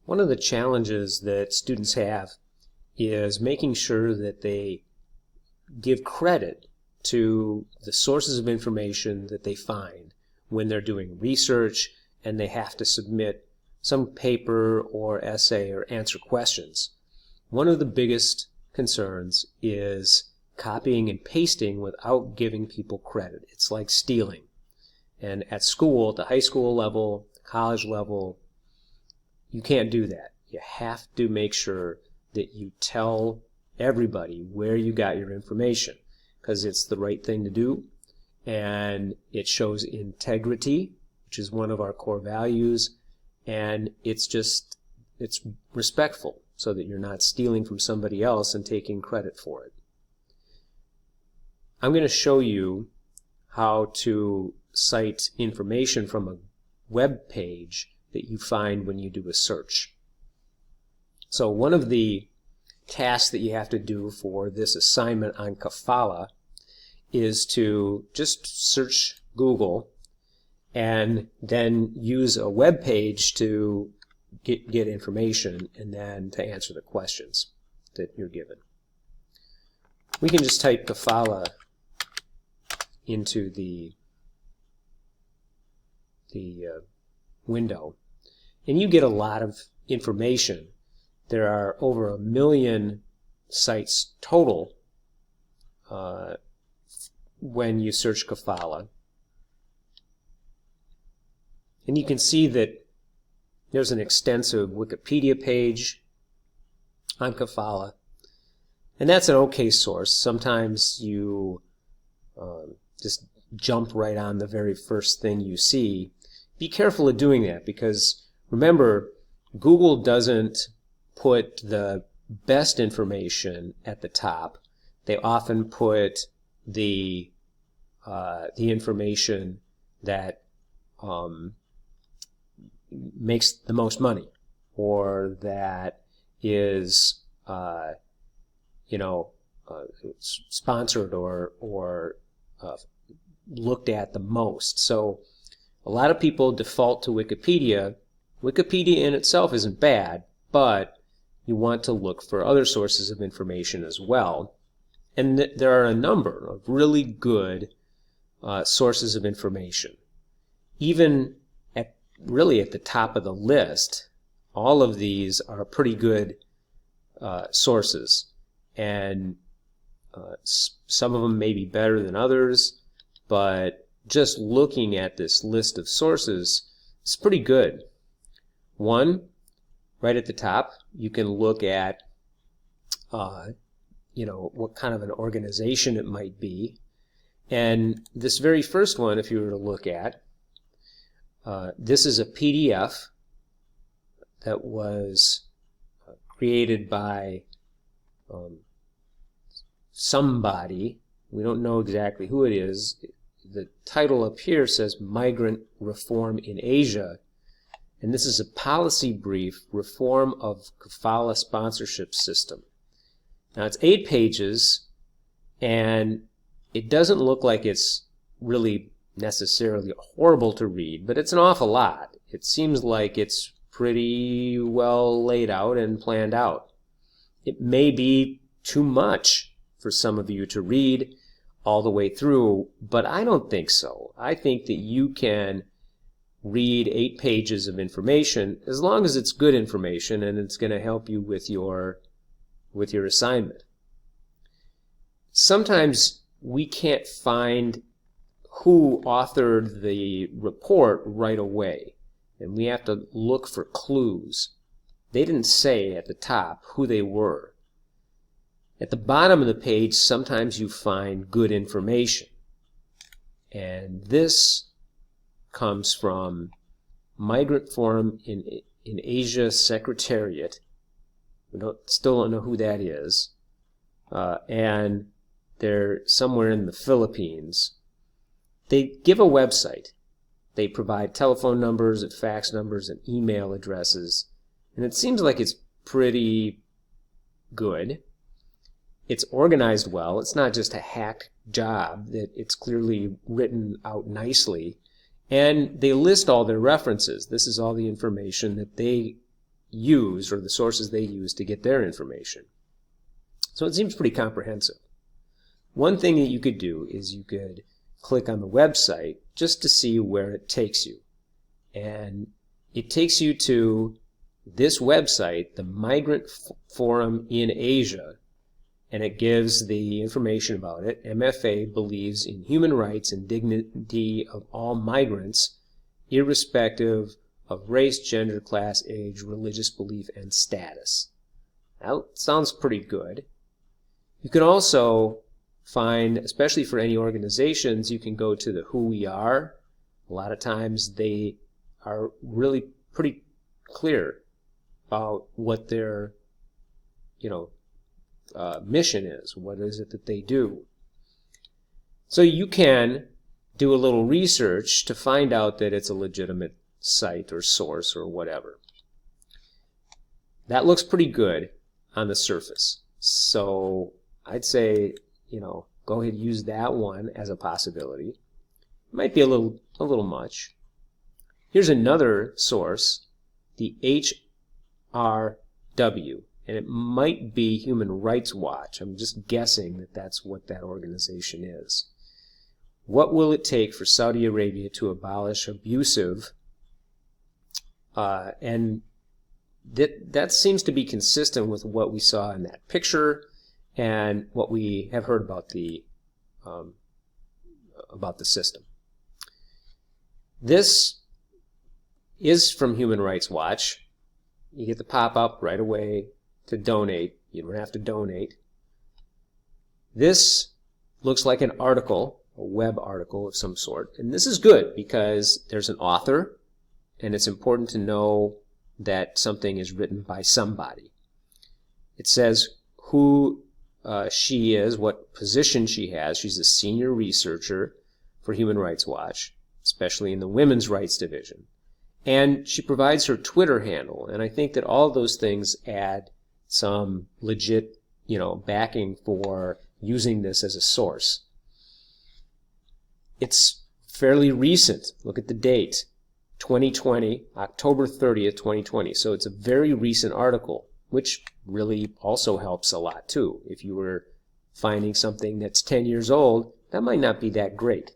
One of the challenges that students have is making sure that they give credit to the sources of information that they find when they're doing research and they have to submit some paper or essay or answer questions. One of the biggest concerns is copying and pasting without giving people credit. It's like stealing. And at school, at the high school level, college level, you can't do that. You have to make sure that you tell everybody where you got your information, because it's the right thing to do, and it shows integrity, which is one of our core values, and it's respectful, so that you're not stealing from somebody else and taking credit for it. I'm going to show you how to cite information from a web page that you find when you do a search. So one of the tasks that you have to do for this assignment on kafala is to just search Google and then use a web page to get information and then to answer the questions that you're given. We can just type kafala into the window, and you get a lot of information. There are over 1 million sites total when you search kafala. And you can see that there's an extensive Wikipedia page on kafala, and that's an okay source. Sometimes you just jump right on the very first thing you see. Be careful of doing that, because remember, Google doesn't put the best information at the top. They often put the information that makes the most money, or that is sponsored or looked at the most. So a lot of people default to Wikipedia. Wikipedia in itself isn't bad, but you want to look for other sources of information as well. And there are a number of really good sources of information. Even really at the top of the list, all of these are pretty good sources. And some of them may be better than others, but just looking at this list of sources is pretty good. One, right at the top, you can look at what kind of an organization it might be. And this very first one, if you were to look at, this is a PDF that was created by somebody. We don't know exactly who it is. The title up here says Migrant Reform in Asia, and this is a policy brief, Reform of Kafala Sponsorship System. Now it's 8 pages, and it doesn't look like it's really necessarily horrible to read, but it's an awful lot. It seems like it's pretty well laid out and planned out. It may be too much for some of you to read all the way through, but I don't think so. I think that you can read 8 pages of information as long as it's good information and it's going to help you with your assignment. Sometimes we can't find who authored the report right away, and we have to look for clues. They didn't say at the top who they were. At the bottom of the page, sometimes you find good information. And this comes from Migrant Forum in Asia Secretariat. We still don't know who that is. And they're somewhere in the Philippines. They give a website. They provide telephone numbers and fax numbers and email addresses. And it seems like it's pretty good. It's organized well. It's not just a hack job. That it's clearly written out nicely. And they list all their references. This is all the information that they use, or the sources they use to get their information. So it seems pretty comprehensive. One thing that you could do is you could click on the website just to see where it takes you. And it takes you to this website, the Migrant Forum in Asia, and it gives the information about it. MFA believes in human rights and dignity of all migrants, irrespective of race, gender, class, age, religious belief, and status. That sounds pretty good. You can also find, especially for any organizations, you can go to the Who We Are. A lot of times they are really pretty clear about what their, mission is. What is it that they do? So you can do a little research to find out that it's a legitimate site or source or whatever. That looks pretty good on the surface. So I'd say, go ahead and use that one as a possibility. It might be a little much. Here's another source, the HRW, and it might be Human Rights Watch. I'm just guessing that that's what that organization is. What will it take for Saudi Arabia to abolish abusive, and that seems to be consistent with what we saw in that picture and what we have heard about the system. This is from Human Rights Watch. You get the pop-up right away to donate. You don't have to donate. This looks like an article, a web article of some sort, and this is good because there's an author, and it's important to know that something is written by somebody. It says who she is, what position she has. She's a senior researcher for Human Rights Watch, especially in the Women's Rights Division. And she provides her Twitter handle, and I think that all those things add some legit, backing for using this as a source. It's fairly recent. Look at the date, 2020, October 30th, 2020. So it's a very recent article, which really also helps a lot too. If you were finding something that's 10 years old, that might not be that great.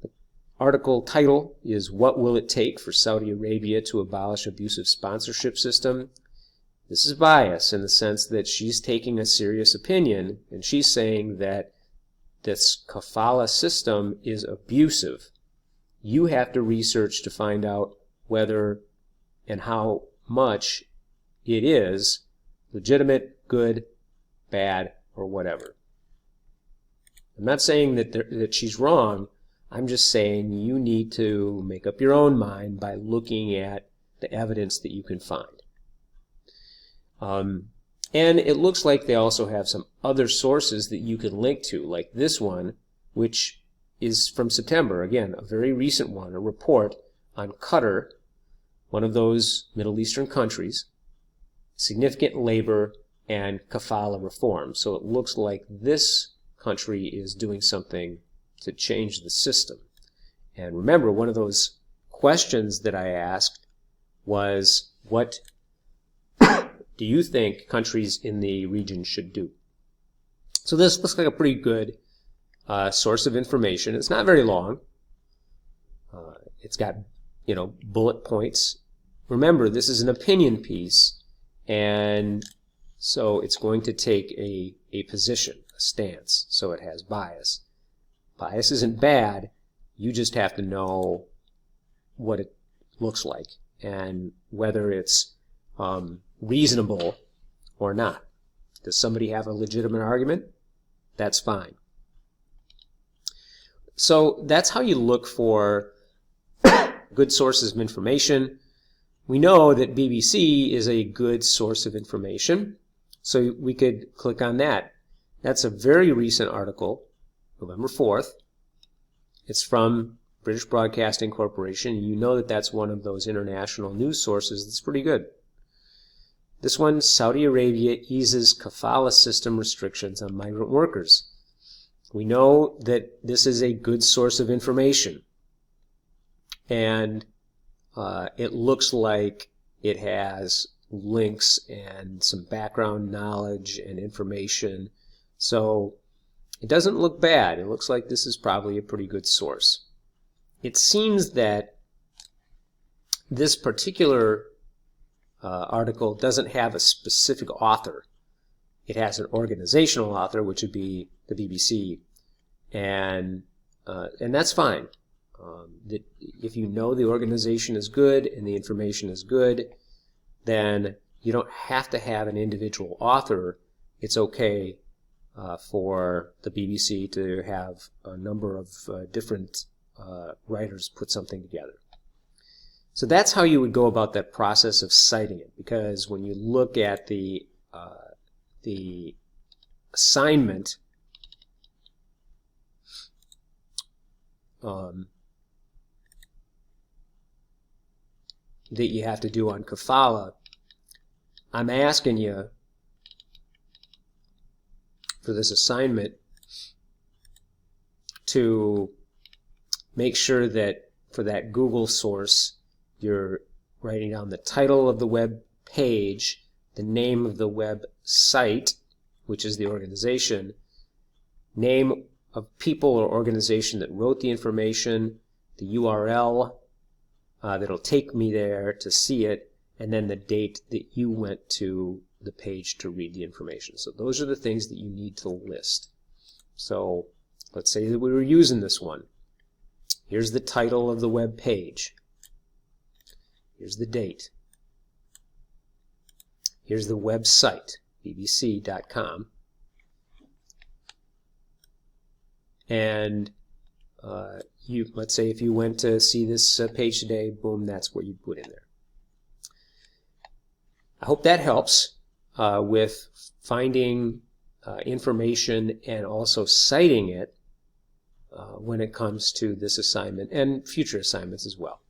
The article title is "What Will It Take for Saudi Arabia to Abolish Abusive Sponsorship System?" This is bias in the sense that she's taking a serious opinion, and she's saying that this kafala system is abusive. You have to research to find out whether and how much it is legitimate, good, bad, or whatever. I'm not saying that she's wrong. I'm just saying you need to make up your own mind by looking at the evidence that you can find. And it looks like they also have some other sources that you can link to, like this one, which is from September. Again, a very recent one, a report on Qatar, one of those Middle Eastern countries, significant labor and kafala reform. So it looks like this country is doing something to change the system. And remember, one of those questions that I asked was, what do you think countries in the region should do? So this looks like a pretty good source of information. It's not very long. It's got, bullet points. Remember, this is an opinion piece, and so it's going to take a position, a stance, so it has bias. Bias isn't bad. You just have to know what it looks like and whether it's reasonable or not. Does somebody have a legitimate argument? That's fine. So that's how you look for good sources of information. We know that BBC is a good source of information, so we could click on that. That's a very recent article, November 4th. It's from British Broadcasting Corporation, and you know that that's one of those international news sources that's pretty good. This one, Saudi Arabia eases kafala system restrictions on migrant workers. We know that this is a good source of information. And it looks like It has links and some background knowledge and information. So it doesn't look bad. It looks like this is probably a pretty good source. It seems that this particular article doesn't have a specific author. It has an organizational author, which would be the BBC, and that's fine. If you know the organization is good and the information is good, then you don't have to have an individual author. It's okay for the BBC to have a number of different writers put something together. So that's how you would go about that process of citing it, because when you look at the assignment, that you have to do on Kafala, I'm asking you for this assignment to make sure that for that Google source you're writing down the title of the web page, the name of the web site, which is the organization, name of people or organization that wrote the information, the URL that'll take me there to see it, and then the date that you went to the page to read the information. So those are the things that you need to list. So let's say that we were using this one. Here's the title of the web page. Here's the date. Here's the website, bbc.com. And let's say if you went to see this page today, boom, that's what you put in there. I hope that helps with finding information and also citing it when it comes to this assignment and future assignments as well.